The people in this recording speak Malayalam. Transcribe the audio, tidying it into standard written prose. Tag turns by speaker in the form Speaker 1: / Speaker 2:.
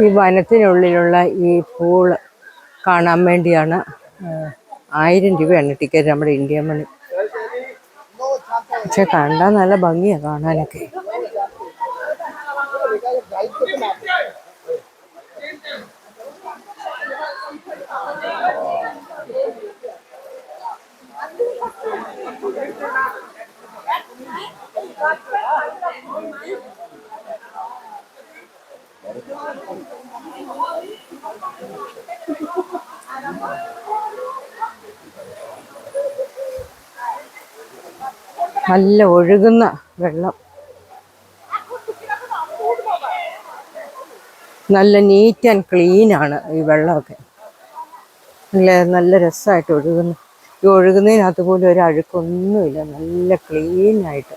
Speaker 1: ഈ വനത്തിനുള്ളിലുള്ള ഈ പൂള് കാണാൻ വേണ്ടിയാണ് 1000 രൂപയാണ് ടിക്കറ്റ്, നമ്മുടെ ഇന്ത്യ മണി. പക്ഷെ കണ്ടാൽ നല്ല ഭംഗിയാണ് കാണാനൊക്കെ. നല്ല ഒഴുകുന്ന വെള്ളം, നല്ല നീറ്റ് ആൻഡ് ക്ലീൻ ആണ് ഈ വെള്ളമൊക്കെ. നല്ല രസമായിട്ട് ഒഴുകുന്നു. ഈ ഒഴുകുന്നതിനകത്ത് പോലും ഒരു അഴുക്കൊന്നുമില്ല, നല്ല ക്ലീനായിട്ട്.